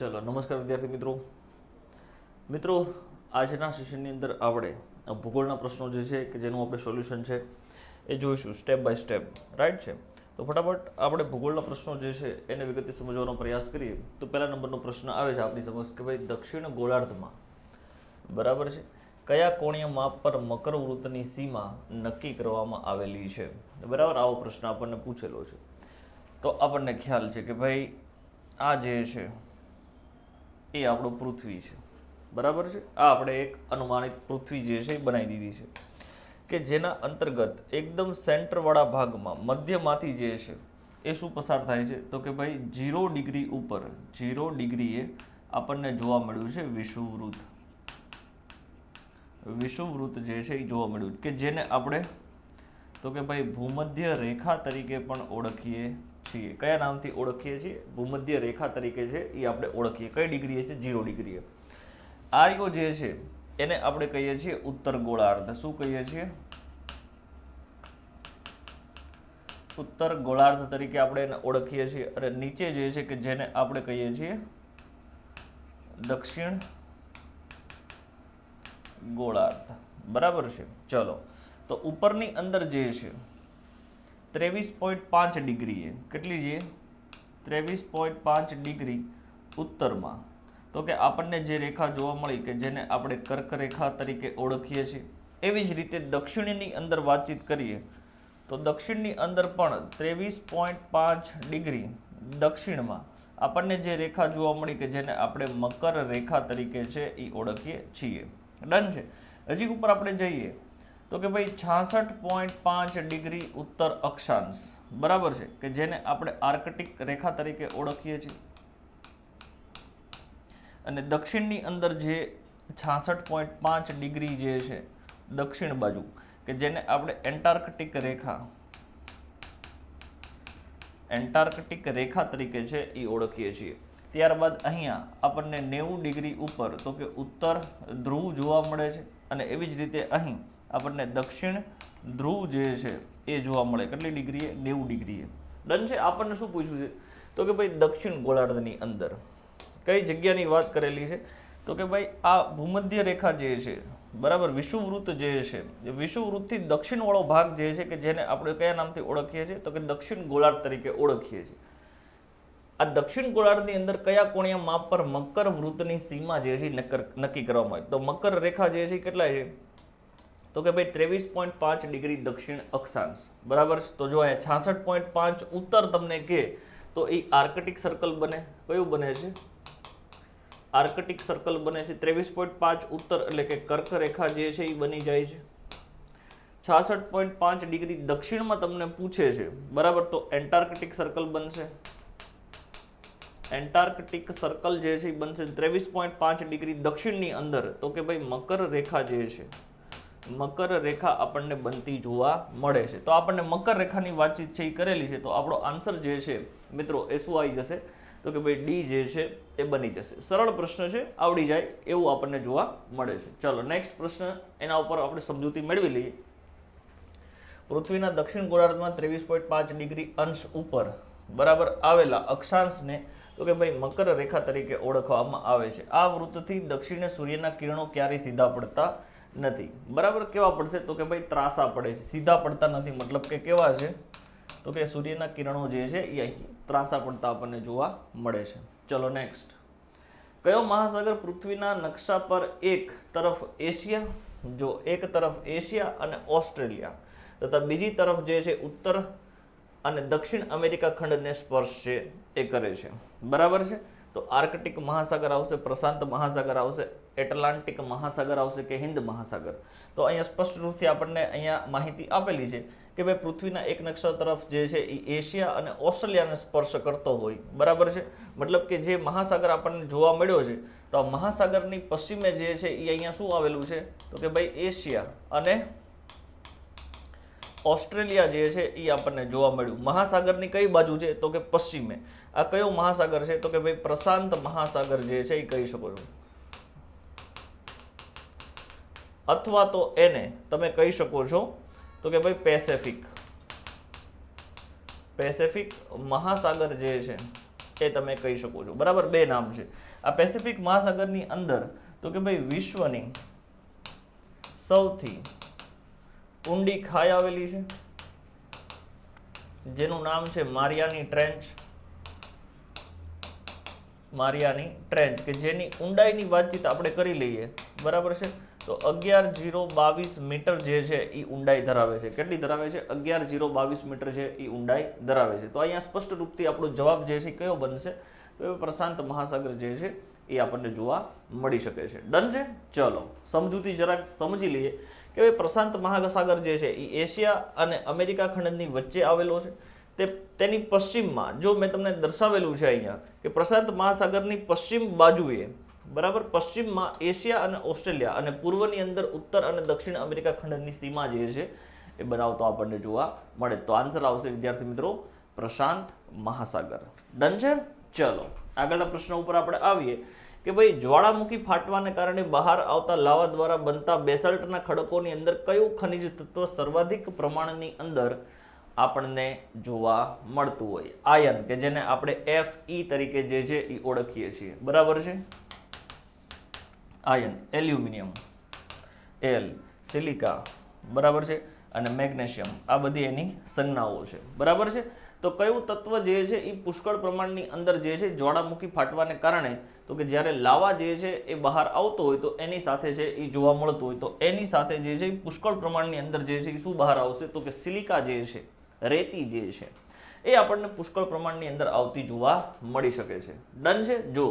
ચલો નમસ્કાર વિદ્યાર્થી મિત્રો આજના સેશનની અંદર આપણે ભૂગોળના પ્રશ્નો જે છે કે જેનું આપણે સોલ્યુશન છે એ જોઈશું સ્ટેપ બાય સ્ટેપ, રાઈટ છે. તો ફટાફટ આપણે ભૂગોળના પ્રશ્નો જે છે એને વિગતે સમજવાનો પ્રયાસ કરીએ. તો પહેલા નંબરનો પ્રશ્ન આવે છે આપણી સમક્ષ કે ભાઈ દક્ષિણ ગોળાર્ધમાં બરાબર છે કયા કોણીય માપ પર મકર વૃત્તની સીમા નક્કી કરવામાં આવેલી છે. બરાબર, આવો પ્રશ્ન આપણને પૂછેલો છે. તો આપણને ખ્યાલ છે કે ભાઈ આ જે છે એ આપણું પૃથ્વી છે, બરાબર છે. આ આપણે એક અનુમાનિત પૃથ્વી જે છે એ બનાવી દીધી છે કે જેના અંતર્ગત એકદમ સેન્ટરવાળા ભાગમાં મધ્યમાંથી જે છે એ શું પસાર થાય છે તો કે ભાઈ 0 ડિગ્રી ઉપર 0 ડિગ્રીએ આપણને જોવા મળ્યું છે વિષુવવૃત્ત. વિષુવવૃત્ત જે છે એ જોવા મળ્યું કે જેને આપણે તો કે ભાઈ ભૂમધ્ય રેખા તરીકે પણ ઓળખીએ છીએ. કયા નામથી ઓળખીએ છીએ? ભૂમધ્ય રેખા તરીકે છે એ આપણે ઓળખીએ. કઈ ડિગ્રીએ છે? 0 ડિગ્રીએ. આર્યો જે છે એને આપણે કહીએ છીએ ઉત્તર ગોળાર્ધ. શું કહીએ છીએ? ઉત્તર ગોળાર્ધ તરીકે આપણે એને ઓળખીએ છીએ. અને નીચે જે છે કે જેને આપણે કહીએ છીએ દક્ષિણ ગોળાર્ધ, બરાબર છે. ચલો, તો ઉપરની અંદર જે છે 23.5 ડિગ્રીએ, કેટલી છે? 23.5 ડિગ્રી ઉત્તરમાં તો કે આપણને જે રેખા જોવા મળી કે જેને આપણે કર્કરેખા તરીકે ઓળખીએ છીએ. એવી જ રીતે દક્ષિણની અંદર વાતચીત કરીએ તો દક્ષિણની અંદર પણ 23.5 ડિગ્રી દક્ષિણમાં આપણને જે રેખા જોવા મળી કે જેને આપણે મકર રેખા તરીકે છે એ ઓળખીએ છીએ. ડન છે. હજી ઉપર આપણે જઈએ તો કે ભાઈ 66.5 ડિગ્રી ઉત્તર અક્ષાંશ, બરાબર છે, કે જેને આપણે આર્કટિક રેખા તરીકે ઓળખીએ છીએ. અને દક્ષિણની અંદર જે 66.5 ડિગ્રી જે છે દક્ષિણ બાજુ કે જેને આપણે એન્ટાર્કટિક રેખા તરીકે છે એ ઓળખીએ છીએ. ત્યારબાદ અહીંયા આપણને 90 ડિગ્રી ઉપર તો કે ઉત્તર ધ્રુવ જોવા મળે છે. અને એવી જ રીતે અહીં આપણને દક્ષિણ ધ્રુવ જે છે એ જોવા મળે. કેટલી ડિગ્રીએ? 90 ડિગ્રીએ. ડન છે. આપણને શું પૂછ્યું છે તો કે ભાઈ દક્ષિણ ગોળાર્ધની અંદર કઈ જગ્યાની વાત કરેલી છે તો કે ભાઈ આ ભૂમધ્ય રેખા જે છે, બરાબર, વિષુવવૃત્ત જે છે, વિષુવવૃત્તથી દક્ષિણ વાળો ભાગ જે છે કે જેને આપણે કયા નામથી ઓળખીએ છીએ તો કે દક્ષિણ ગોળાર્ધ તરીકે ઓળખીએ છીએ. આ દક્ષિણ ગોળાર્ધની અંદર કયા કોણીય માપ પર મકર વૃત્તની સીમા જે છે નક્કી કરવામાં આવે? તો મકર રેખા જે છે કેટલા છે તો કે ભાઈ 23.5 ડિગ્રી દક્ષિણ અક્ષાંશ, બરાબર. તો જો અહીંયા 66.5 ઉત્તર તમને કે તો એ આર્કટિક સર્કલ બને. કયું બને છે? આર્કટિક સર્કલ બને છે. 23.5 ઉત્તર એટલે કે કર્ક રેખા જે છે એ બની જાય છે. 66.5 ડિગ્રી દક્ષિણમાં તમને પૂછે છે, બરાબર, તો એન્ટાર્કટિક સર્કલ બનશે. એન્ટાર્કટિક સર્કલ જે છે એ બનશે 23.5 ડિગ્રી દક્ષિણની અંદર તો કે ભાઈ મકર રેખા જે છે, મકર રેખા આપણને બનતી જોવા મળે છે. તો આપણને મકર રેખાની વાતચીત છે એ કરેલી છે. તો આપણો આન્સર જે છે મિત્રો એ શું આવી જશે તો કે ભાઈ ડી જે છે એ બની જશે. સરળ પ્રશ્ન છે, આવડી જાય એવું આપણને જોવા મળે છે. ચલો નેક્સ્ટ પ્રશ્ન, એના ઉપર આપણે સમજૂતી મેળવી લઈએ. પૃથ્વીના દક્ષિણ ગોળાર્ધમાં 23.5 ડિગ્રી અંશ ઉપર, બરાબર, આવેલા અક્ષાંશને તો કે ભાઈ મકર રેખા તરીકે ઓળખવામાં આવે છે. આ વૃત્તથી દક્ષિણે સૂર્યના કિરણો ક્યારેય સીધા પડતા નથી. બરાબર, કેવા પડશે તો કે ભાઈ ત્રાસા પડે છે. સીધા પડતા નથી મતલબ કે કેવા છે તો કે સૂર્યના કિરણો જે છે એ અહીં ત્રાસા પડતા આપણને જોવા મળે છે. ચલો નેક્સ્ટ. કયો મહાસાગર પૃથ્વીના નકશા પર એક તરફ એશિયા, જો એક તરફ એશિયા અને ઓસ્ટ્રેલિયા તથા બીજી તરફ જે છે ઉત્તર અને દક્ષિણ અમેરિકા ખંડને સ્પર્શ છે એ કરે છે? બરાબર છે. તો આર્કટિક મહાસાગર આવશે, પ્રશાંત મહાસાગર આવશે, એટલાન્ટિક મહાસાગર આવશે કે હિન્દ મહાસાગર? તો અહીંયા સ્પષ્ટ રૂપથી આપણને અહીંયા માહિતી આપેલી છે કે ભાઈ પૃથ્વીના એક નકશા તરફ જે છે એ એશિયા અને ઓસ્ટ્રેલિયાને સ્પર્શ કરતો હોય, બરાબર છે. મતલબ કે જે મહાસાગર આપણને જોવા મળ્યો છે તો આ મહાસાગરની પશ્ચિમે જે છે એ અહીંયા શું આવેલું છે તો કે ભાઈ એશિયા અને ઓસ્ટ્રેલિયા જે છે એ આપણને જોવા મળ્યું. મહાસાગરની કઈ બાજુ છે તો કે પશ્ચિમે. આ કયો મહાસાગર છે તો કે ભાઈ પ્રશાંત મહાસાગર જે છે એ કહી શકો છો, અથવા તો એને તમે કહી શકો છો તો કે ભાઈ પેસિફિક મહાસાગર જે છે એ તમે કહી શકો છો, બરાબર. બે નામ છે આ પેસિફિક મહાસાગરની અંદર. તો કે ભાઈ વિશ્વની સૌથી ઊંડી ખાઈ આવેલી છે જેનું નામ છે મારિયાની ટ્રેન્ચ. મારિયાની ટ્રેન્ચ કે જેની ઊંડાઈની વાતચીત આપણે કરી લઈએ, બરાબર છે. તો 11,022 મીટર જે છે એ ઊંડાઈ ધરાવે છે. કેટલી ધરાવે છે? 11,022 મીટર છે એ ઊંડાઈ ધરાવે છે. તો અહીંયા સ્પષ્ટ રૂપથી આપણો જવાબ જે છે કયો બનશે? તો પ્રશાંત મહાસાગર જે છે એ આપણને જોવા મળી શકે છે. ડન છે. ચલો સમજૂતી જરાક સમજી લઈએ કે ભાઈ પ્રશાંત મહાસાગર જે છે એ એશિયા અને અમેરિકા ખંડની વચ્ચે આવેલો છે. તેની પશ્ચિમમાં જો મેં તમને દર્શાવેલું છે અહીંયા કે પ્રશાંત મહાસાગરની પશ્ચિમ બાજુએ, બરાબર, પશ્ચિમમાં એશિયા અને ઓસ્ટ્રેલિયા અને પૂર્વની અંદર ઉત્તર અને દક્ષિણ અમેરિકા ખંડની સીમા જે છે એ બનાવતો આપણને જોવા મળે. તો આન્સર આવશે વિદ્યાર્થી મિત્રો પ્રશાંત મહાસાગર. ડન છે. ચલો આગળના પ્રશ્ન ઉપર આપણે આવીએ કે ભાઈ જ્વાળામુખી ફાટવાને કારણે બહાર આવતા લાવા દ્વારા બનતા બેસાલ્ટના ખડકોની અંદર કયું ખનિજ તત્વ સર્વાધિક પ્રમાણની અંદર આપણને જોવા મળતું હોય? આયન, કે જેને આપણે Fe તરીકે જે છે એ ઓળખીએ છીએ, બરાબર છે. આયન, એલ્યુમિનિયમ, એલ, સિલિકા, બરાબર છે, અને મેગ્નેશિયમ, આ બધી એની સંજ્ઞાઓ છે, બરાબર છે. તો કયું તત્વ જે છે એ પુષ્કળ પ્રમાણની અંદર જે છે જ્વાળામુખી ફાટવાને કારણે, તો કે જ્યારે લાવા જે છે એ બહાર આવતો હોય તો એની સાથે છે એ જોવા મળતું હોય, તો એની સાથે જે છે એ પુષ્કળ પ્રમાણની અંદર જે છે એ શું બહાર આવશે? તો કે સિલિકા જે છે, રેતી જે છે એ આપણને પુષ્કળ પ્રમાણની અંદર આવતી જોવા મળી શકે છે. ડન છે. જો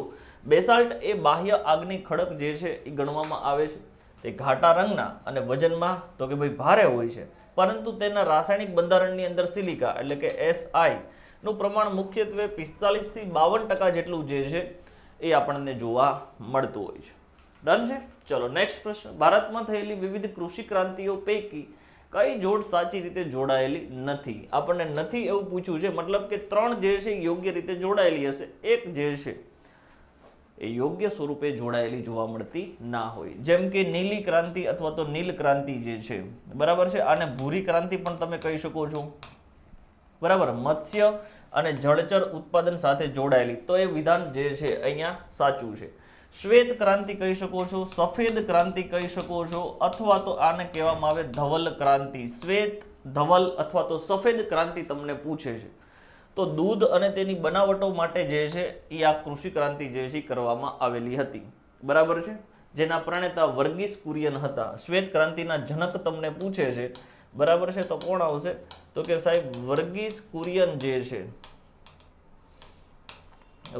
બેસાલ્ટ એ બાહ્ય આગની ખડક જે છે એ ગણવામાં આવે છે. તે ઘાટા રંગના અને વજનમાં તો કે ભાઈ ભારે હોય છે, પરંતુ તેના રાસાયણિક બંધારણની અંદર સિલિકા એટલે કે Si નું પ્રમાણ મુખ્યત્વે 45 થી 52% જેટલું જે છે એ આપણને જોવા મળતું હોય છે. ડન છે. ચલો નેક્સ્ટ પ્રશ્ન. ભારતમાં થયેલી વિવિધ કૃષિ ક્રાંતિઓ પૈકી કઈ જોડ સાચી રીતે જોડાયેલી નથી? આપણને નથી એવું પૂછ્યું છે, મતલબ કે 3 જે છે યોગ્ય રીતે જોડાયેલી હશે, એક જે છે એ યોગ્ય સ્વરૂપે જોડાયેલી જોવા મળતી ના હોય. જેમ કે નીલી ક્રાંતિ અથવા તો નીલ ક્રાંતિ જે છે, બરાબર છે, આને ભૂરી ક્રાંતિ પણ તમે કહી શકો છો, બરાબર. મત્સ્ય અને જળચર ઉત્પાદન સાથે જોડાયેલી, તો એ વિધાન જે છે અહીંયા સાચું છે. શ્વેત ક્રાંતિ કહી શકો છો, સફેદ ક્રાંતિ કહી શકો છો, અથવા તો આને કહેવામાં આવે ધવલ ક્રાંતિ. શ્વેત, ધવલ અથવા તો સફેદ ક્રાંતિ તમને પૂછે છે તો દૂધ અને તેની બનાવટો માટે જે છે એ આ કૃષિ ક્રાંતિ જે છે કરવામાં આવેલી હતી, બરાબર છે, જેના પ્રણેતા વર્ગીસ કુરિયન હતા. શ્વેત ક્રાંતિના જનક તમને પૂછે છે, બરાબર છે, તો કોણ આવશે? તો કે સાહેબ વર્ગીસ કુરિયન જે છે,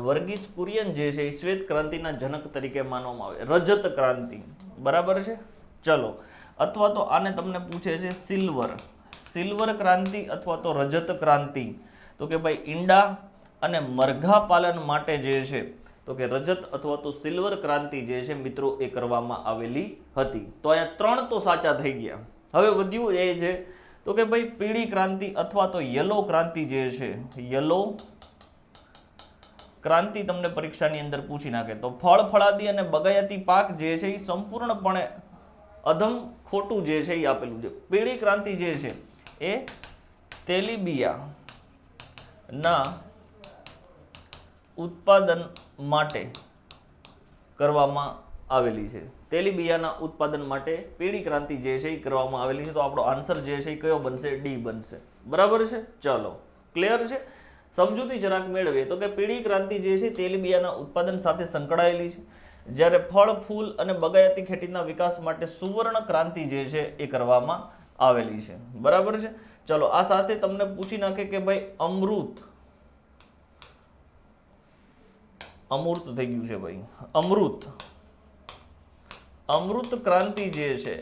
વર્ગીસ કુરિયન જે છે એ શ્વેત ક્રાંતિના જનક તરીકે માનવામાં આવે. રજત ક્રાંતિ, બરાબર છે. ચલો, અથવા તો આને તમને પૂછે છે સિલ્વર ક્રાંતિ અથવા તો રજત ક્રાંતિ. તો કે ભાઈ ઈંડા અને મરઘા પાલન માટે જે છે તો કે રજત અથવા તો સિલ્વર ક્રાંતિ જે છે મિત્રો એ કરવામાં આવેલી હતી. તો અહીંયા 3 તો સાચા થઈ ગયા. હવે વધ્યું એ છે તો કે ભાઈ પીળી ક્રાંતિ અથવા તો યલો ક્રાંતિ જે છે, યલો ક્રાંતિ તમને પરીક્ષાની અંદર પૂછી નાખે તો ફળ, ફળાદી અને બગાયતી પાક જે છે એ સંપૂર્ણપણે અધમ ખોટું જે છે એ આપેલું છે. પીળી ક્રાંતિ જે છે એ તેલીબિયા ના ઉત્પાદન માટે કરવામાં આવેલી છે. તેલીબિયાના ઉત્પાદન માટે પીળી ક્રાંતિ જે છે એ કરવામાં આવેલી છે. તો આપણો આન્સર જે છે એ કયો બનશે? ડી બનશે, બરાબર છે. ચલો ક્લિયર છે. સમજૂતી જરાક મેળવીએ તો કે પીળી ક્રાંતિ જે છે તેલીબિયાના ઉત્પાદન સાથે સંકળાયેલી છે, જ્યારે ફળ, ફૂલ અને બગાયતી ખેતીના વિકાસ માટે સુવર્ણ ક્રાંતિ જે છે એ કરવામાં આવેલી છે, બરાબર છે. ચલો આ સાથે તમને પૂછી નાખે કે ભાઈ અમૃત થઈ ગયું છે ભાઈ, અમૃત ક્રાંતિ જે છે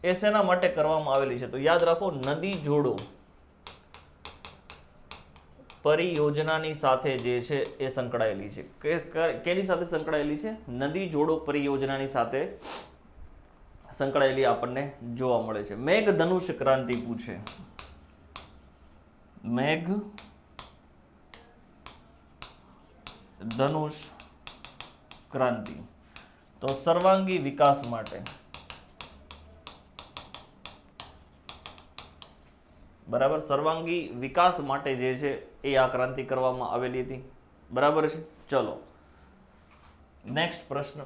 એ શેના માટે કરવામાં આવેલી છે? તો યાદ રાખો નદી જોડો પરિયોજનાની સાથે જે છે એ સંકળાયેલી છે. કેની સાથે સંકળાયેલી છે? નદી જોડો પરિયોજનાની સાથે સંકળાયેલી આપણને જોવા મળે છે. મેઘ ધનુષ ક્રાંતિ પૂછે, મેઘ ધનુષ ક્રાંતિ તો સર્વાંગી વિકાસ માટે, બરાબર, સર્વાંગી વિકાસ માટે જે છે એ આ ક્રાંતિ કરવામાં આવેલી હતી, બરાબર છે. ચલો નેક્સ્ટ પ્રશ્ન.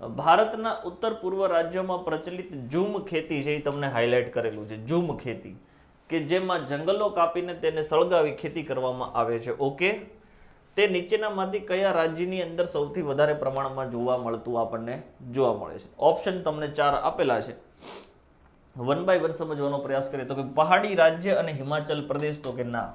ભારતના ઉત્તર પૂર્વ રાજ્યોમાં પ્રચલિત ઝૂમ ખેતી છે એ તમને હાઇલાઇટ કરેલું છે. ઝૂમ ખેતી કે જેમાં જંગલો કાપીને તેને સળગાવી ખેતી કરવામાં આવે છે. ઓકે, તે નીચેનામાંથી કયા રાજ્યની અંદર સૌથી વધારે પ્રમાણમાં જોવા મળતું આપણને જોવા મળે છે? ઓપ્શન તમને 4 આપેલા છે. 1 બાય 1 સમજવાનો પ્રયાસ કરીએ તો કે પહાડી રાજ્ય અને હિમાચલ પ્રદેશ તો કે ના,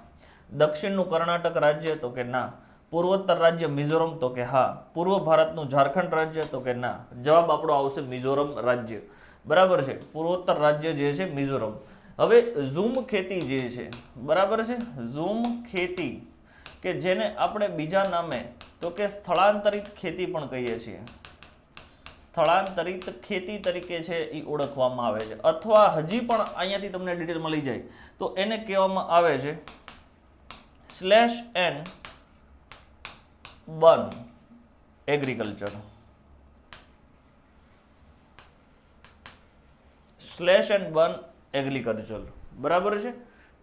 દક્ષિણનું કર્ણાટક રાજ્ય તો કે ના, પૂર્વોત્તર રાજ્ય મિઝોરમ તો કે હા, પૂર્વ ભારતનું ઝારખંડ રાજ્ય તો કે ના. જવાબ આપણો આવશે મિઝોરમ રાજ્ય. બરાબર છે, પૂર્વોત્તર રાજ્ય જે છે મિઝોરમ. હવે ઝૂમ ખેતી જે છે, બરાબર છે, ઝૂમ ખેતી કે જેને આપણે બીજા નામે તો કે સ્થળાંતરિત ખેતી પણ કહીએ છીએ, સ્થળાંતરિત ખેતી તરીકે છે એ ઓળખવામાં આવે છે, અથવા હજી પણ અહીંયાથી તમને ડિટેલ મળી જાય તો એને કહેવામાં આવે છે slash and burn agriculture. Slash and burn agriculture. બરાબર છે.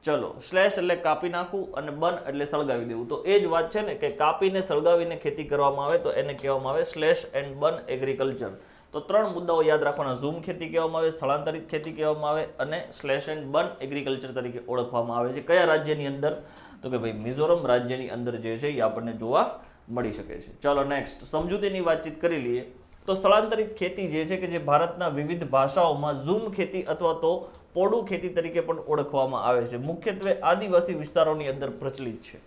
ચલો, સ્લેશ એટલે કાપી નાખવું અને બર્ન એટલે સળગાવી દેવું. તો એ જ વાત છે ને કે કાપીને સળગાવીને ખેતી કરવામાં આવે તો એને કહેવામાં આવે સ્લેશ એન્ડ બર્ન એગ્રીકલ્ચર. તો 3 મુદ્દાઓ યાદ રાખવાના. ઝૂમ ખેતી કહેવામાં આવે, સ્થળાંતરિત ખેતી કહેવામાં આવે અને સ્લેશ એન્ડ બર્ન એગ્રીકલ્ચર તરીકે ઓળખવામાં આવે છે. કયા રાજ્યની અંદર? તો કે ભાઈ મિઝોરમ રાજ્યની અંદર જે છે એ આપણને જોવા મળી શકે છે. ચાલો નેક્સ્ટ સમજૂતીની વાતચીત કરી લઈએ. તો સ્થળાંતરિત ખેતી જે છે કે જે ભારતના વિવિધ ભાષાઓમાં ઝૂમ ખેતી અથવા તો પોડું ખેતી તરીકે પણ ઓળખવામાં આવે છે. મુખ્યત્વે આદિવાસી વિસ્તારોની અંદર પ્રચલિત છે.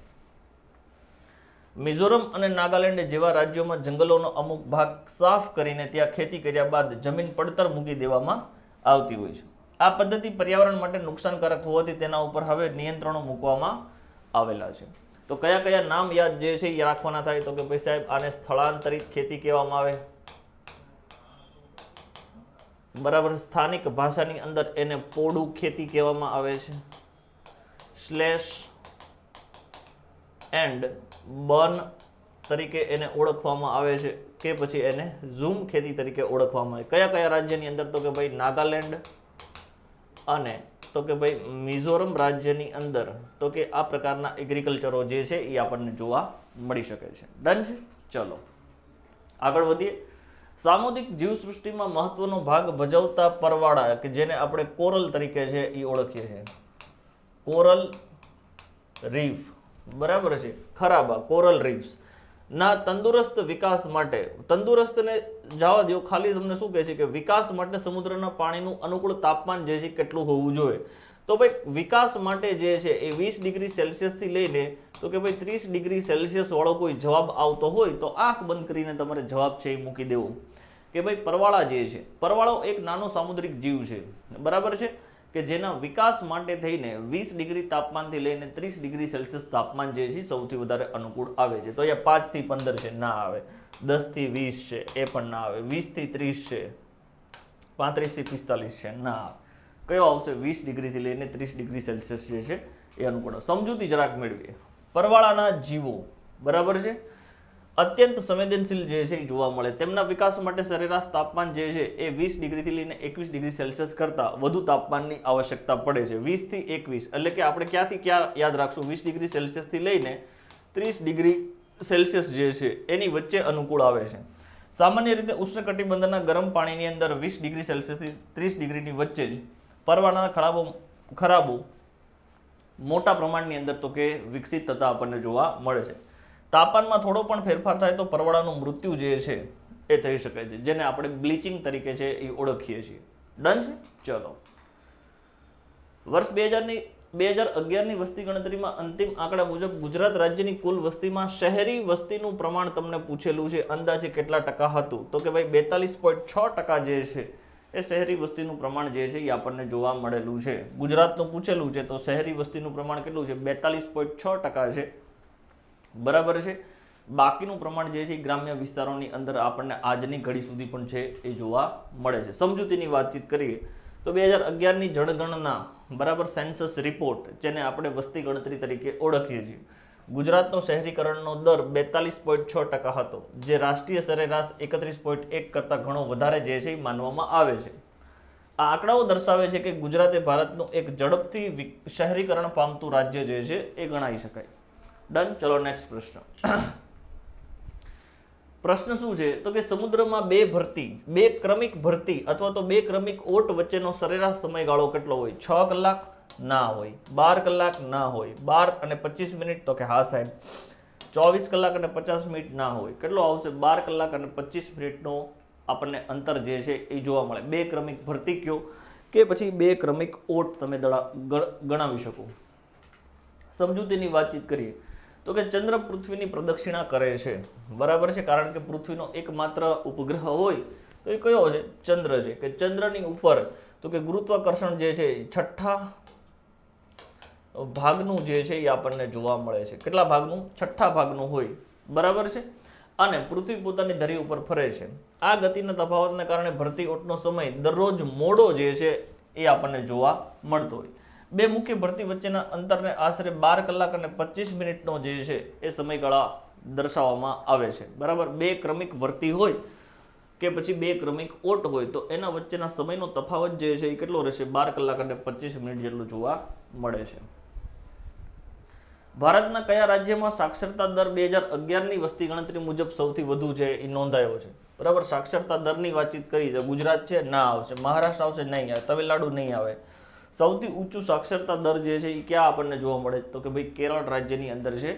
મિઝોરમ અને નાગાલેન્ડ જેવા રાજ્યોમાં જંગલોનો અમુક ભાગ સાફ કરીને ત્યાં ખેતી કર્યા બાદ જમીન પડતર મૂકી દેવામાં આવતી હોય છે. આ પદ્ધતિ પર્યાવરણ માટે નુકસાનકારક હોવાથી તેના ઉપર હવે નિયંત્રણો મૂકવામાં આવેલા છે. તો કયા કયા નામ યાદ જે છે એ રાખવાના થાય? તો કે ભાઈ સાહેબ આને સ્થળાંતરિત ખેતી કહેવામાં આવે. બરાબર, સ્થાનિક ભાષાની અંદર એને પોડું ખેતી કહેવામાં આવે છે. સ્લેશ એન્ડ બર્ન તરીકે એને ઓળખવામાં આવે છે કે પછી એને ઝૂમ ખેતી તરીકે ઓળખવામાં આવે. કયા કયા રાજ્યની અંદર? તો કે ભાઈ નાગાલેન્ડ અને તો કે ભાઈ મિઝોરમ રાજ્યની અંદર તો કે આ પ્રકારના એગ્રીકલ્ચરો જે છે એ આપણને જોવા મળી શકે છે. ડન છે. ચલો આગળ વધીએ. સામુદ્રિક જીવસૃષ્ટિમાં મહત્વનો ભાગ ભજવતા પરવાળા કે જેને આપણે કોરલ તરીકે છે એ ઓળખીએ છીએ. Coral reef. બરાબર છે, ખરાબા કોરલ રીફ્સ ના તંદુરસ્ત વિકાસ માટે, તંદુરસ્તને જવા દો, ખાલી તમને શું કહે છે કે વિકાસ માટે સમુદ્રના પાણીનું અનુકૂળ તાપમાન જે છે કેટલું હોવું જોઈએ? તો ભાઈ વિકાસ માટે જે છે એ 20 ડિગ્રી સેલ્સિયસથી લઈને તો કે ભાઈ 30 ડિગ્રી સેલ્સિયસ વાળો કોઈ જવાબ આવતો હોય તો આંખ બંધ કરીને તમારે જવાબ છે એ મૂકી દેવો કે ભાઈ પરવાળા જે છે, પરવાળો એક નાનો સામુદ્રિક જીવ છે. બરાબર છે, કે જેના વિકાસ માટે થઈને 20 ડિગ્રી તાપમાનથી લઈને 30 ડિગ્રી સેલ્સિયસ તાપમાન જે છે સૌથી વધારે અનુકૂળ આવે છે. તો અહીંયા 5 થી 15 છે, ના આવે. 10 થી 20 છે, એ પણ ના આવે. 20 થી 30 છે, 35 થી 45 છે, ના આવે. કયો આવશે? 20 ડિગ્રીથી લઈને 30 ડિગ્રી સેલ્સિયસ જે છે એ અનુકૂળ. સમજૂતી જરાક મેળવીએ. પરવાળાના જીવો બરાબર છે અત્યંત સંવેદનશીલ જે છે એ જોવા મળે. તેમના વિકાસ માટે સરેરાશ તાપમાન જે છે એ 20 ડિગ્રીથી લઈને 21 ડિગ્રી સેલ્સિયસ કરતાં વધુ તાપમાનની આવશ્યકતા પડે છે. 20 થી 21 એટલે કે આપણે ક્યાંથી ક્યાં યાદ રાખશું? 20 ડિગ્રી સેલ્સિયસથી લઈને 30 ડિગ્રી સેલ્સિયસ જે છે એની વચ્ચે અનુકૂળ આવે છે. સામાન્ય રીતે ઉષ્ણકટિબંધના ગરમ પાણીની અંદર 20 ડિગ્રી સેલ્સિયસથી 30 ડિગ્રીની વચ્ચે જ પરવાળાના ખરાબો મોટા પ્રમાણની અંદર તો કે વિકસિત થતા આપણને જોવા મળે છે. તાપમાનમાં થોડો પણ ફેરફાર થાય તો પરવાળાનું મૃત્યુ જે છે એ થઈ શકે છે, જેને આપણે બ્લીચિંગ તરીકે છે એ ઓળખીએ છીએ. ડન છે. ચલો, વર્ષ 2011ની વસ્તી ગણતરીમાં અંતિમ આંકડા મુજબ ગુજરાત રાજ્યની કુલ વસ્તીમાં શહેરી વસ્તીનું પ્રમાણ તમને પૂછેલું છે. અંદાજે કેટલા ટકા હતું? તો કે ભાઈ 42.6% જે છે એ શહેરી વસ્તીનું પ્રમાણ જે છે એ આપણને જોવા મળેલું છે. ગુજરાતનું પૂછેલું છે તો શહેરી વસ્તીનું પ્રમાણ કેટલું છે? 42.6% છે. બરાબર છે. બાકીનું પ્રમાણ જે છે ગ્રામ્ય વિસ્તારોની અંદર આપણને આજની ઘડી સુધી પણ છે એ જોવા મળે છે. સમજૂતીની વાતચીત કરીએ તો 2011ની જનગણના બરાબર સેન્સસ રિપોર્ટ જેને આપણે વસ્તી ગણતરી તરીકે ઓળખીએ છીએ, ગુજરાતનો શહેરીકરણનો દર 42.6% હતો, જે રાષ્ટ્રીય સરેરાશ 31.1 કરતાં ઘણો વધારે જે છે એ માનવામાં આવે છે. આ આંકડાઓ દર્શાવે છે કે ગુજરાતે ભારતનું એક ઝડપથી શહેરીકરણ પામતું રાજ્ય જે છે એ ગણાઈ શકાય. ડન. ચલો નેક્સ્ટ પ્રશ્ન. પ્રશ્ન શું છે તો કે સમુદ્રમાં બે ક્રમિક ભરતી અથવા તો બે ક્રમિક ઓટ વચ્ચેનો સરેરાશ સમયગાળો કેટલો હોય? 6 કલાક ના હોય, 12 કલાક ના હોય, 12 અને 25 મિનિટ તો કે હા સાહેબ, 24 કલાક અને 50 મિનિટ ના હોય, કેટલો આવશે? 12 કલાક અને 25 મિનિટનો આપણને અંતર જે છે એ જોવા મળે. બે ક્રમિક ભરતી કયો કે પછી બે ક્રમિક ઓટ તમે ગણાવી શકો. સમજૂતીની વાતચીત કરીએ તો કે ચંદ્ર પૃથ્વીની પ્રદક્ષિણા કરે છે, બરાબર છે, કારણ કે પૃથ્વીનો એકમાત્ર ઉપગ્રહ હોય તો એ કયો છે? ચંદ્ર છે. કે ચંદ્રની ઉપર તો કે ગુરુત્વાકર્ષણ જે છે છઠ્ઠા ભાગનું જે છે એ આપણને જોવા મળે છે. કેટલા ભાગનું? છઠ્ઠા ભાગનું હોય, બરાબર છે. અને પૃથ્વી પોતાની ધરી ઉપર ફરે છે. આ ગતિના તફાવતને કારણે ભરતી ઓટનો સમય દરરોજ મોડો જે છે એ આપણને જોવા મળતો હોય. બે મુખ્ય ભરતી વચ્ચેના અંતરને આશરે 12 કલાક અને 25 મિનિટનો જે છે એ સમયગાળા દર્શાવવામાં આવે છે, બરાબર. બે ક્રમિક ભરતી હોય કે પછી બે ક્રમિક ઓટ હોય તો એના વચ્ચેના સમયનો તફાવત જે છે એ કેટલો રહેશે? 12 કલાક અને 25 મિનિટ જેટલું જોવા મળે છે. ભારતના કયા રાજ્યમાં સાક્ષરતા દર 2011ની વસ્તી ગણતરી મુજબ સૌથી વધુ છે એ નોંધાયો છે? બરાબર. સાક્ષરતા દરની વાતચીત કરી તો ગુજરાત છે, ના આવશે. મહારાષ્ટ્ર આવશે, નહીં આવે. તમિલનાડુ નહીં આવે. સૌથી ઊંચું સાક્ષરતા દર જે છે એ ક્યાં આપણને જોવા મળે? તો કે ભાઈ કેરળ રાજ્યની અંદર છે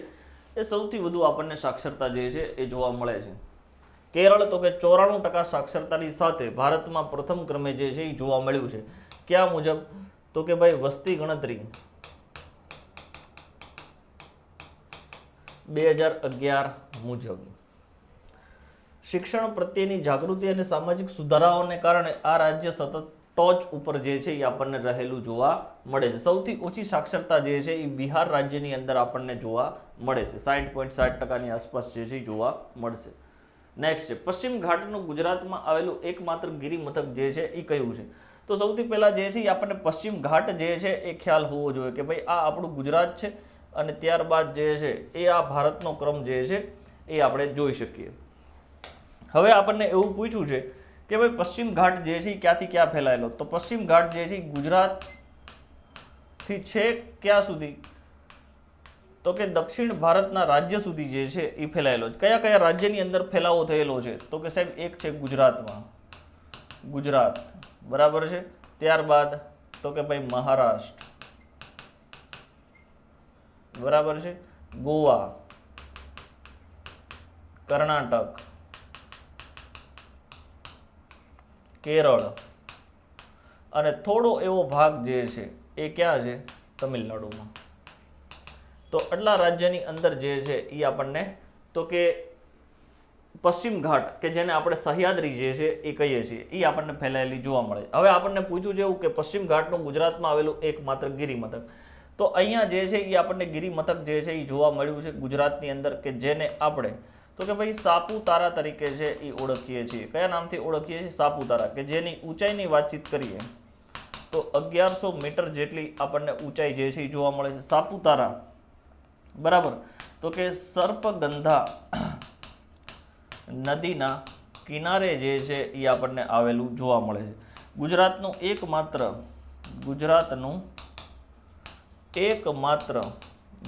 એ સૌથી વધુ આપણને સાક્ષરતા જે છે એ જોવા મળે છે. કેરળ તો કે 94% સાક્ષરતાની સાથે ભારતમાં પ્રથમ ક્રમે જે છે એ જોવા મળ્યું છે. ક્યાં મુજબ? તો કે ભાઈ વસ્તી ગણતરી 2011 મુજબ. શિક્ષણ પ્રત્યેની જાગૃતિ અને સામાજિક સુધારાઓને કારણે આ રાજ્ય સતત ટોચ ઉપર જે છે એ આપણને રહેલું જોવા મળે છે. સૌથી ઓછી સાક્ષરતા જે છે એ બિહાર રાજ્યની અંદર આપણને જોવા મળે છે. 60.7% આસપાસ જે છે એ જોવા મળશે. નેક્સ્ટ છે પશ્ચિમ ઘાટનું ગુજરાતમાં આવેલું એકમાત્ર ગિરિમથક જે છે એ કયું છે? તો સૌથી પહેલા જે છે એ આપણને પશ્ચિમ ઘાટ જે છે એ ખ્યાલ હોવો જોઈએ કે ભાઈ આ આપણું ગુજરાત છે અને ત્યારબાદ જે છે એ આ ભારતનો ક્રમ જે છે એ આપણે જોઈ શકીએ. હવે આપણને એવું પૂછ્યું છે કે ભાઈ પશ્ચિમ ઘાટ જે છે એ ક્યાંથી ક્યાં ફેલાયેલો? તો પશ્ચિમ ઘાટ જે છે ગુજરાતથી છેક ક્યાં સુધી? તો કે દક્ષિણ ભારતના રાજ્ય સુધી જે છે એ ફેલાયેલો છે. કયા કયા રાજ્યની અંદર ફેલાવો થયેલો છે? તો કે સાહેબ એક છે ગુજરાતમાં, ગુજરાત, બરાબર છે. ત્યારબાદ તો કે ભાઈ મહારાષ્ટ્ર, બરાબર છે, ગોવા, કર્ણાટક, કેરળ અને થોડો એવો ભાગ જે છે એ ક્યાં છે? તમિલનાડુમાં. તો આટલા રાજ્યની અંદર જે છે એ આપણને તો કે પશ્ચિમ ઘાટ કે જેને આપણે સહ્યાદ્રી જે છે એ કહીએ છીએ એ આપણને ફેલાયેલી જોવા મળે. હવે આપણને પૂછ્યું છે એવું કે પશ્ચિમ ઘાટનું ગુજરાતમાં આવેલું એકમાત્ર ગિરિમથક. તો અહીંયા જે છે એ આપણને ગિરિમથક જે છે એ જોવા મળ્યું છે ગુજરાતની અંદર કે જેને આપણે તો કે ભાઈ સાપુતારા તરીકે છે એ ઓળખીએ છીએ. કયા નામથી ઓળખીએ છીએ? સાપુતારા. કે જેની ઊંચાઈની વાતચીત કરીએ તો 1100 મીટર જેટલી આપણને ઊંચાઈ જે છે એ જોવા મળે છે. સાપુતારા, બરાબર. તો કે સર્પગંધા નદીના કિનારે જે છે એ આપણને આવેલું જોવા મળે છે. ગુજરાતનું એકમાત્ર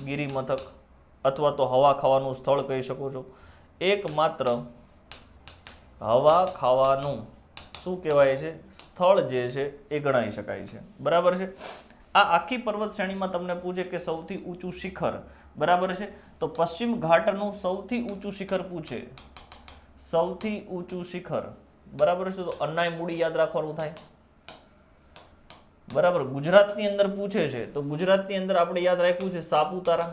ગિરિમથક અથવા તો હવા ખાવાનું સ્થળ કહી શકો છો. એકમાત્ર હવા ખાવાનું શું કહેવાય છે? સ્થળ જે છે એ ગણાવી શકાય છે, બરાબર છે. આ આખી પર્વત શ્રેણીમાં તમને પૂછે કે સૌથી ઊંચું શિખર, બરાબર છે. તો પશ્ચિમ ઘાટનું સૌથી ઊંચું શિખર પૂછે, સૌથી ઊંચું શિખર, બરાબર છે. તો અન્નાઈમુડી યાદ રાખવાનું થાય, બરાબર. ગુજરાતની અંદર પૂછે છે તો ગુજરાતની અંદર આપણે યાદ રાખ્યું છે સાપુતારા,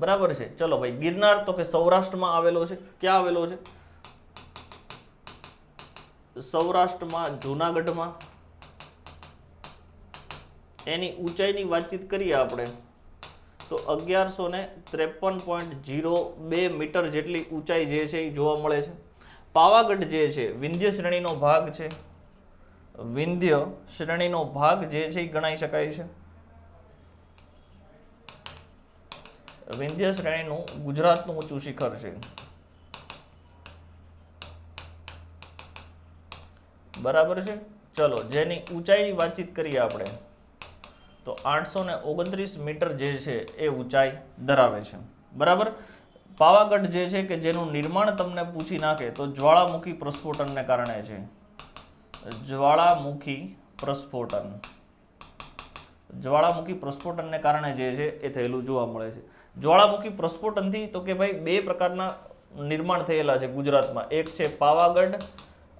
બરાબર છે. ચલો ભાઈ ગિરનાર તો કે સૌરાષ્ટ્રમાં આવેલો છે. ક્યાં આવેલો છે? સૌરાષ્ટ્રમાં, જૂનાગઢમાં. એની ઊંચાઈની વાતચીત કરીએ આપણે તો 1153.02 મીટર જેટલી ઊંચાઈ જે છે એ જોવા મળે છે. પાવાગઢ જે છે વિંધ્ય શ્રેણીનો ભાગ છે, વિંધ્ય શ્રેણીનો ભાગ જે છે એ ગણાઈ શકાય છે. વિંધ્ય શ્રેણીનું ગુજરાતનું ઊંચું શિખર છે, બરાબર છે. ચલો જેની ઊંચાઈની વાતચીત કરીએ આપણે તો 829 મીટર જે છે એ ઊંચાઈ ધરાવે છે, બરાબર. પાવાગઢ જે છે કે જેનું નિર્માણ તમને પૂછી નાખે તો જ્વાળામુખી પ્રસ્ફોટનને કારણે છે. જ્વાળામુખી પ્રસ્ફોટન, જ્વાળામુખી પ્રસ્ફોટનને કારણે જે છે એ થયેલું જોવા મળે છે. જ્વાળામુખી પ્રસ્ફોટનથી તો કે ભાઈ બે પ્રકારના નિર્માણ થયેલા છે ગુજરાતમાં. એક છે પાવાગઢ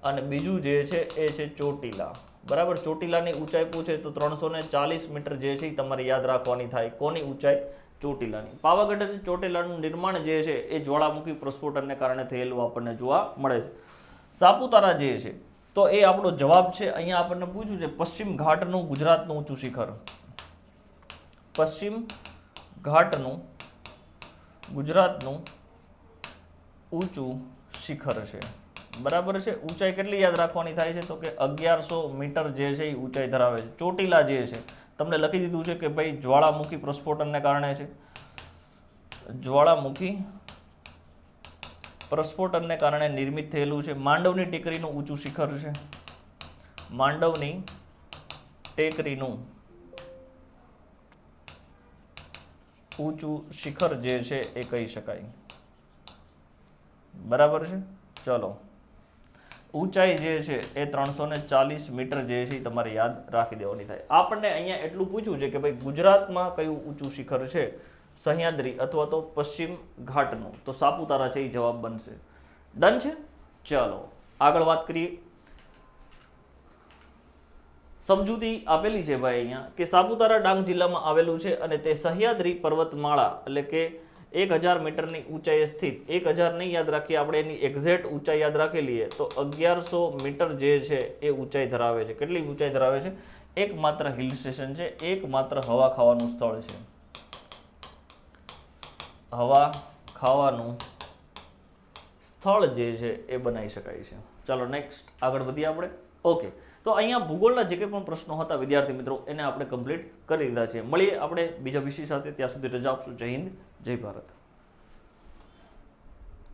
અને બીજું જે છે એ છે ચોટીલા. બરાબર, ચોટીલાની ઊંચાઈ પૂછે તો 340 મીટર જે છે એ તમારે યાદ રાખવાની થાય. કોની ઊંચાઈ? ચોટીલાની. પાવાગઢ અને ચોટીલાનું નિર્માણ જે છે એ જ્વાળામુખી પ્રસ્ફોટનને કારણે થયેલું આપણને જોવા મળે છે. સાપુતારા જે છે તો એ આપણો જવાબ છે. અહીંયા આપણને પૂછ્યું છે પશ્ચિમ ઘાટનું ગુજરાતનું ઊંચું શિખર. પશ્ચિમ ઘાટનું ગુજરાતનું ઊંચું શિખર છે. બરાબર છે. ઊંચાઈ કેટલી યાદ રાખવાની થાય છે તો કે 1100 મીટર જે છે એ ઊંચાઈ ધરાવે છે. ચોટીલા જે છે તમને લખી દીધું છે કે ભાઈ જ્વાળામુખી પ્રસ્ફોટનને કારણે છે. જ્વાળામુખી પ્રસ્ફોટનને કારણે નિર્મિત થયેલું છે. માંડવની ટેકરીનું ઊંચું શિખર છે. માંડવની ટેકરીનું ઊંચું શિખર જે છે એ કહી શકાય. બરાબર છે. ચલો, ઊંચાઈ જે છે એ 340 મીટર જે છે એ તમારે યાદ રાખી દેવાની થાય. આપણને અહીંયા એટલું પૂછ્યું છે કે ભાઈ ગુજરાતમાં કયું ઊંચું શિખર છે, સહ્યાદ્રી અથવા તો પશ્ચિમ ઘાટનું, તો સાપુતારા છે એ જવાબ બનશે. ડન છે. ચલો આગળ વાત કરીએ. સમજૂતી આપેલી છે ભાઈ અહીંયા કે સાપુતારા ડાંગ જિલ્લામાં આવેલું છે અને તે સહ્યાદ્રી પર્વતમાળા એટલે કે 1000 મીટરની ઊંચાઈએ સ્થિત. 1000 નહીં યાદ રાખીએ આપણે, એની એક્ઝેક્ટ ઊંચાઈ યાદ રાખેલી તો 1100 મીટર જે છે એ ઊંચાઈ ધરાવે છે. કેટલી ઊંચાઈ ધરાવે છે? એકમાત્ર હિલ સ્ટેશન છે, એકમાત્ર હવા ખાવાનું સ્થળ છે. હવા ખાવાનું સ્થળ જે છે એ બનાવી શકાય છે. ચાલો નેક્સ્ટ આગળ વધીએ આપણે. ઓકે, તો અહીંયા ભૂગોળના જે કંઈ પણ પ્રશ્નો હતા વિદ્યાર્થી મિત્રો એને આપણે કમ્પ્લીટ કરી લીધા છે. મળીએ આપણે બીજા વિષય સાથે. ત્યાં સુધી રજા આપશું. જય હિન્દ, જય ભારત.